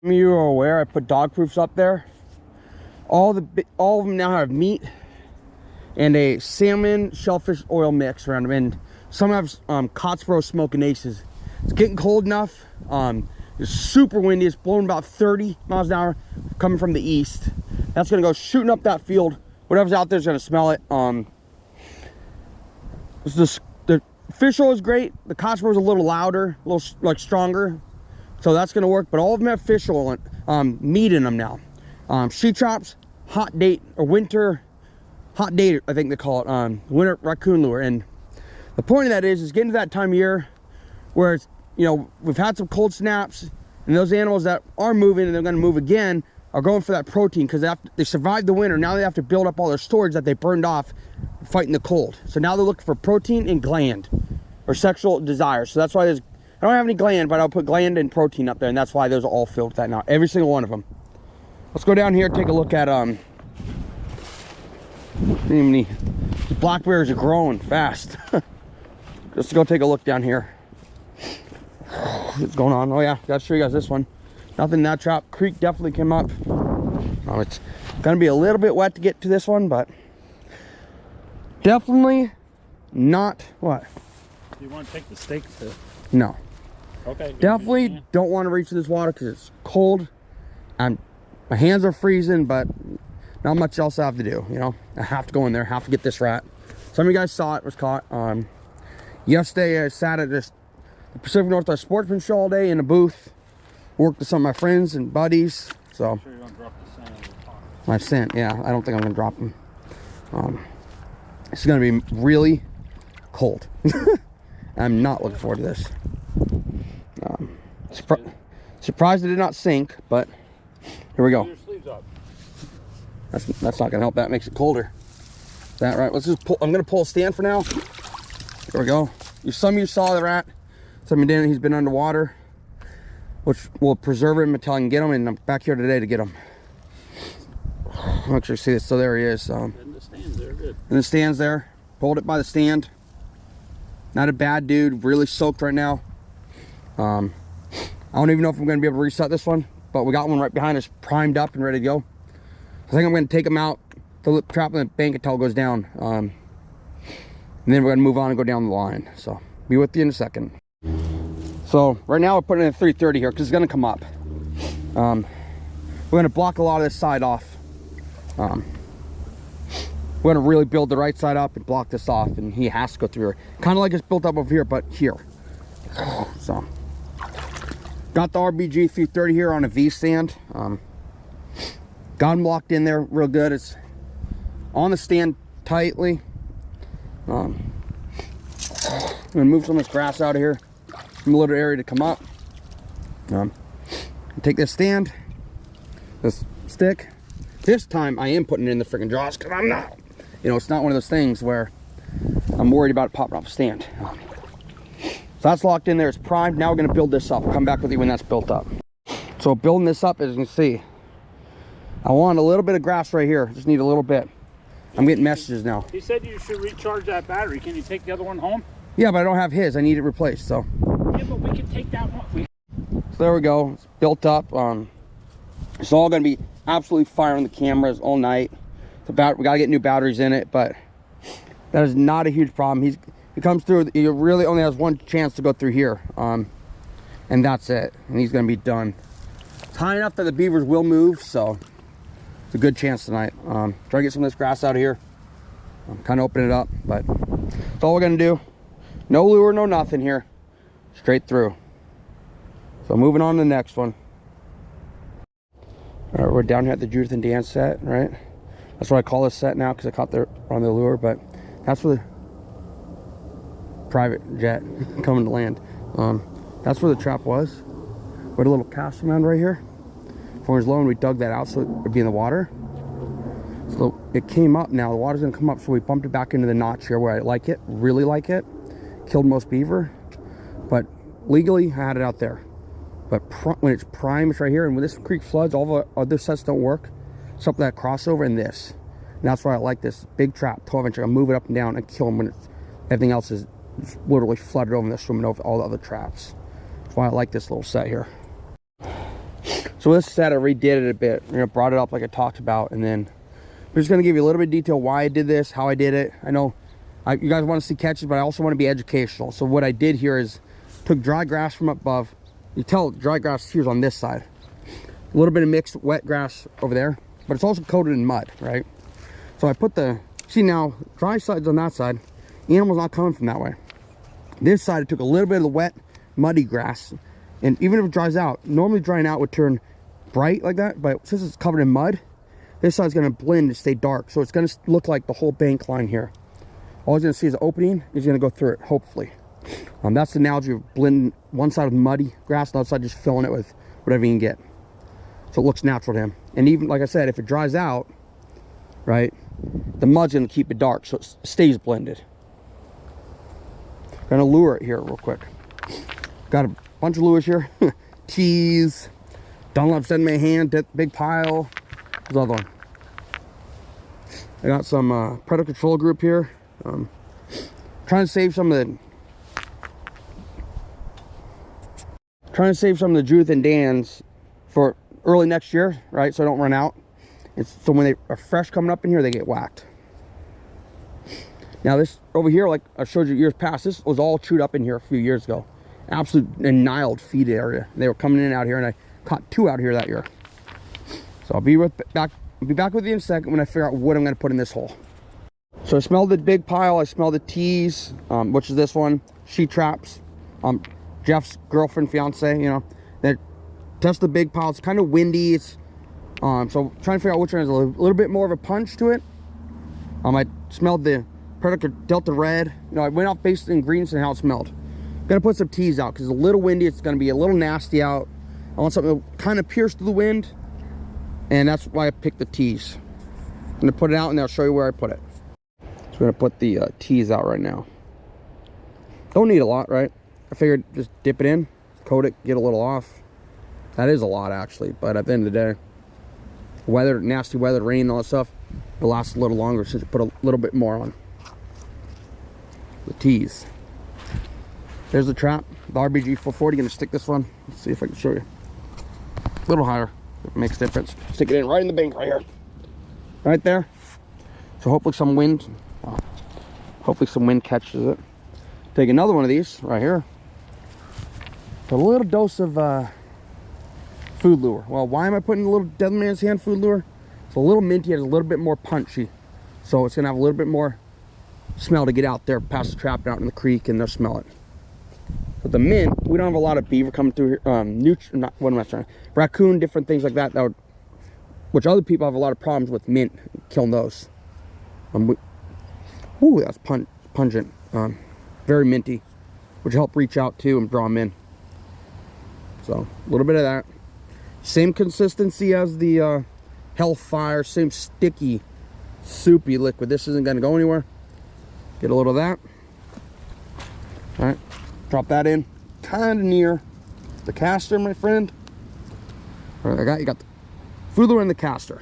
Some of you are aware I put dog proofs up there. All of them now have meat and a salmon shellfish oil mix around them, and some have Cotsboro smoking aces. It's getting cold enough. It's super windy. It's blowing about 30 miles an hour coming from the east. That's gonna go shooting up that field. Whatever's out there is gonna smell it. The fish oil is great. The Cotsboro is a little louder, a little like stronger, so that's gonna work. But all of them have fish oil and meat in them now. Sheet traps, hot date or winter hot date, I think they call it, winter raccoon lure. And the point of that is getting to that time of year where it's, you know, we've had some cold snaps, and those animals that are moving and they're going to move again are going for that protein, because they survived the winter. Now they have to build up all their storage that they burned off fighting the cold. So now they're looking for protein and gland or sexual desire. So that's why I don't have any gland, but I'll put gland and protein up there, and that's why those are all filled with that now, every single one of them. Let's go down here and take a look at these black bears are growing fast. Just to go take a look down here. What's going on? Oh yeah, gotta show you guys this one. Nothing in that trap. Creek definitely came up. It's gonna be a little bit wet to get to this one, but definitely not what. Do you want to take the stake to? No. Okay. Definitely don't want to reach this water because it's cold. My hands are freezing, but not much else I have to do. You know, I have to go in there. Have to get this rat. Some of you guys saw it was caught. Yesterday I sat at the Pacific Northwest Sportsman Show all day in a booth. Worked with some of my friends and buddies. So Sure you don't drop the scent of the pot. my scent, yeah. I don't think I'm gonna drop them. It's gonna be really cold. I'm not looking forward to this. Surprised it did not sink, but here we go. Pull your sleeves up. That's not gonna help. That makes it colder. That right? Let's just pull. I'm gonna pull a stand for now. There we go. Some of you saw the rat. Some of you didn't. He's been underwater, which will preserve him until I can get him. And I'm back here today to get him. I'll actually see this. So there he is. In the stands there, good. In the stands there. Pulled it by the stand. Not a bad dude. Really soaked right now. I don't even know if I'm going to be able to reset this one, but we got one right behind us, primed up and ready to go. I think I'm going to take him out, the trap in the bank until it goes down, and then we're going to move on and go down the line. So be with you in a second. So right now we're putting in a 330 here because it's going to come up. We're going to block a lot of this side off. We're going to really build the right side up and block this off, and he has to go through here. Kind of like it's built up over here, but here. So got the RBG 330 here on a V stand. Got him locked in there real good. It's on the stand tightly. I'm gonna move some of this grass out of here, some little area to come up. Take this stand, this stick. This time I am putting it in the freaking jaws because I'm not, you know, it's not one of those things where I'm worried about it popping off the stand. So that's locked in there. It's primed. Now we're going to build this up. I'll come back with you when that's built up. So building this up, as you can see, I want a little bit of grass right here. Just need a little bit. I'm getting messages now. He said you should recharge that battery. Can you take the other one home? Yeah, but I don't have his. I need it replaced. So Yeah, but we can take that one. So there we go. It's built up. It's all going to be absolutely firing the cameras all night. We got to get new batteries in it, but that is not a huge problem. He comes through. He really only has one chance to go through here, and that's it. And he's going to be done. It's high enough that the beavers will move, so it's a good chance tonight. Try to get some of this grass out of here. Kind of open it up, but that's all we're going to do. No lure, no nothing here. Straight through. So moving on to the next one. All right, we're down here at the Judith and Dan set, right? That's what I call this set now because I caught there on the lure, but that's where the private jet coming to land. That's where the trap was. We had a little cast around right here. Before it was low, and we dug that out so it would be in the water. So it came up now. The water's gonna come up, so we bumped it back into the notch here where I like it, really like it. Killed most beaver, but legally I had it out there. But when it's prime, it's right here. And when this creek floods, all the other sets don't work. It's up that crossover and this. And that's why I like this big trap, 12-inch. I can move it up and down and kill them when everything else is literally flooded over and they're swimming over all the other traps. That's why I like this little set here. So with this set, I redid it a bit, you know, brought it up like I talked about, and then we're just gonna give you a little bit of detail why I did this, how I did it. I know you guys want to see catches, but I also want to be educational. So what I did here is took dry grass from above. You tell dry grass here's on this side. A little bit of mixed wet grass over there, but it's also coated in mud, right? So I put the, see now, dry side's on that side. The animal's not coming from that way. This side, I took a little bit of the wet, muddy grass, and even if it dries out, normally drying out would turn bright like that, but since it's covered in mud, this side's gonna blend and stay dark. So it's gonna look like the whole bank line here. All you're gonna see is an opening. He's gonna go through it, hopefully. That's the analogy of blending one side with muddy grass, the other side just filling it with whatever you can get. So it looks natural to him. And even, like I said, if it dries out, right, the mud's gonna keep it dark, so it stays blended. Gonna lure it here real quick. Got a bunch of lures here. Tees, Dunlop's in my hand, big pile. There's the other one. I got some Predator Control Group here. Trying to save some of the Judith and Dan's for early next year, right? So I don't run out. So when they are fresh coming up in here, they get whacked. Now this over here, like I showed you years past, this was all chewed up in here a few years ago. Absolute annihilated feed area. They were coming in and out here, and I caught 2 out here that year. So I'll be back with you in a second when I figure out what I'm going to put in this hole. So I smelled the big pile. I smelled the tees, which is this one. She traps. Jeff's girlfriend, fiance, you know. That test the big pile. It's kind of windy. It's so trying to figure out which one has a little bit more of a punch to it. I smelled the Predator Delta Red. You know, I went off based ingredients and how it smelled. Gonna put some tees out because it's a little windy. It's gonna be a little nasty out. I want something to kind of pierce through the wind, and that's why I picked the tees. I'm gonna put it out and I'll show you where I put it. So we're gonna put the tees out right now. Don't need a lot, right? I figured just dip it in, coat it, get a little off. That is a lot actually, but at the end of the day, weather, nasty weather, rain, all that stuff, it lasts a little longer since you put a little bit more on. The tees. There's the trap, the RBG 440. Gonna stick this one. Let's see if I can show you. A little higher, it makes a difference. Stick it in right in the bank right here, right there. So hopefully some wind catches it. Take another one of these right here. Put a little dose of food lure. Well, why am I putting a little Dead Man's Hand food lure? It's a little minty, it's a little bit more punchy, so it's gonna have a little bit more smell to get out there past the trap and out in the creek, and they'll smell it. But the mint, we don't have a lot of beaver coming through here. Raccoon, different things like that. Which other people have a lot of problems with mint, killing those. Ooh, that's pungent. Very minty, which help reach out too and draw them in. So a little bit of that. Same consistency as the Hellfire, same sticky, soupy liquid. This isn't going to go anywhere. Get a little of that. All right, drop that in, kind of near the caster, my friend. All right, you got the food lure and the caster.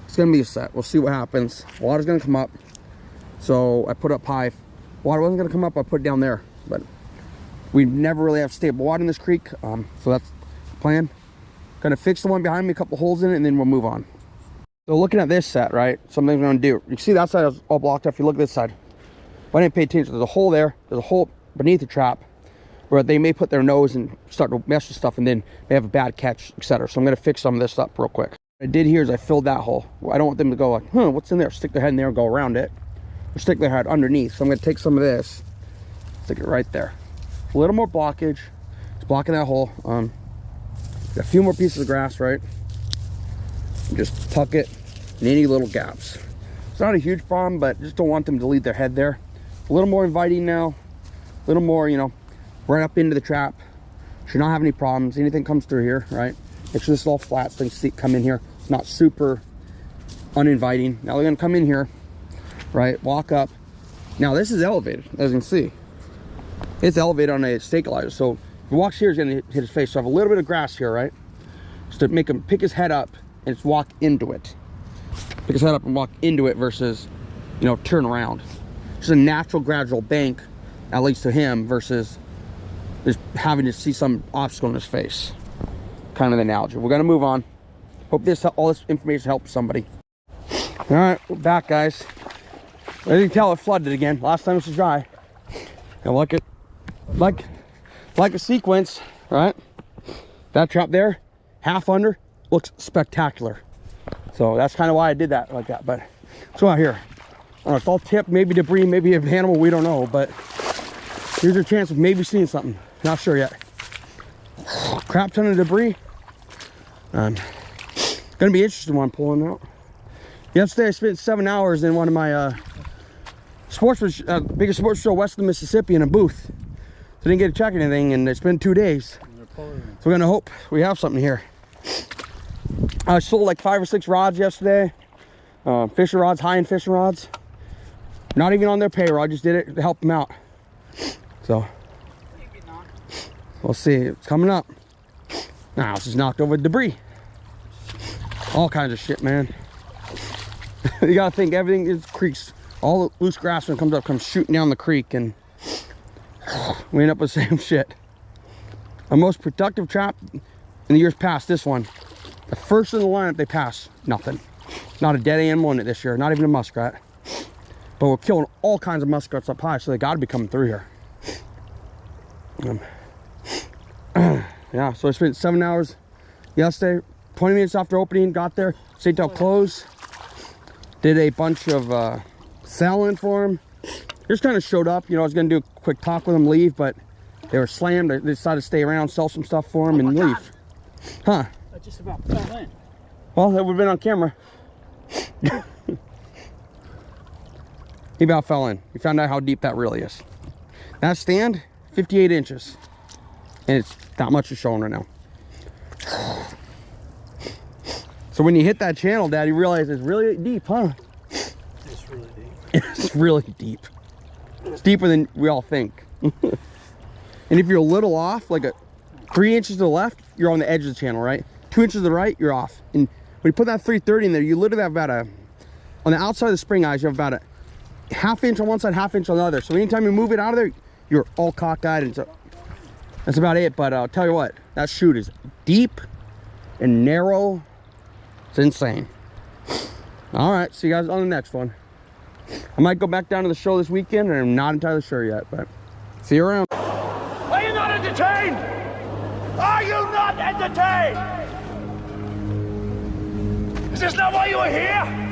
It's gonna be a set. We'll see what happens. Water's gonna come up, so I put up high. Water wasn't gonna come up, I put it down there, but we never really have stable water in this creek, so that's the plan. Gonna fix the one behind me, a couple holes in it, and then we'll move on. So looking at this set, right, something we're gonna do. You see that side is all blocked up. If you look at this side, but I didn't pay attention. There's a hole there. There's a hole beneath the trap where they may put their nose and start to mess with stuff, and then they have a bad catch, etc. So I'm gonna fix some of this up real quick. What I did here is I filled that hole. I don't want them to go like, huh, what's in there? Stick their head in there and go around it, or stick their head underneath. So I'm gonna take some of this, stick it right there. A little more blockage. It's blocking that hole. Got a few more pieces of grass, right? And just tuck it in any little gaps. It's not a huge problem, but just don't want them to leave their head there. A little more inviting now. A little more, you know, right up into the trap. Should not have any problems. Anything comes through here, right? Make sure this is all flat so things come in here. It's not super uninviting. Now they're gonna come in here, right? Walk up. Now this is elevated, as you can see. It's elevated on a stabilizer. So if he walks here, he's gonna hit his face. So I have a little bit of grass here, right? Just to make him pick his head up and just walk into it. Pick his head up and walk into it versus, you know, turn around. Just a natural gradual bank, at least to him, versus just having to see some obstacle in his face. kind of the analogy. We're gonna move on. Hope all this information helps somebody. All right, we're back, guys. As you can tell, it flooded again. Last time it was dry. And like a sequence, right? That trap there, half under, looks spectacular. So that's kind of why I did that like that. But let's go out here. I don't know, it's all tipped, maybe debris, maybe an animal, we don't know. But here's your chance of maybe seeing something. Not sure yet. Crap ton of debris. Gonna be interesting when I'm pulling out. Yesterday I spent 7 hours in one of my biggest sports show west of the Mississippi in a booth. So I didn't get to check anything, and it's been 2 days. So we're gonna hope we have something here. I sold like 5 or 6 rods yesterday. Fishing rods, high-end fishing rods. Not even on their payroll, I just did it to help them out. So we'll see, it's coming up. Now this is knocked over debris. All kinds of shit, man. You gotta think everything is creeks. All the loose grass when it comes up comes shooting down the creek, and we end up with the same shit. Our most productive trap in the years past, this one. The first in the lineup they pass, nothing. Not a dead animal in it this year, not even a muskrat. But we're killing all kinds of muskrats up high, so they gotta be coming through here. Yeah, so I spent 7 hours yesterday, 20 minutes after opening, got there, stayed till close. Did a bunch of selling for them. Just kind of showed up, you know, I was gonna do a quick talk with them, leave, but they were slammed. They decided to stay around, sell some stuff for them, and leave. Huh? I just about fell in. Well, that would have been on camera. He about fell in. We found out how deep that really is. That stand, 58 inches. And it's not much is showing right now. So when you hit that channel, Dad, you realize it's really deep, huh? It's really deep. It's really deep. It's deeper than we all think. And if you're a little off, like 3 inches to the left, you're on the edge of the channel, right? 2 inches to the right, you're off. And when you put that 330 in there, you literally have about on the outside of the spring eyes, you have about a ½ inch on one side, ½ inch on the other. So anytime you move it out of there, you're all cockeyed, and so that's about it. But I'll tell you what, that chute is deep and narrow. It's insane. All right, see you guys on the next one. I might go back down to the show this weekend, and I'm not entirely sure yet, but see you around. Are you not entertained? Are you not entertained? Is this not why you are here?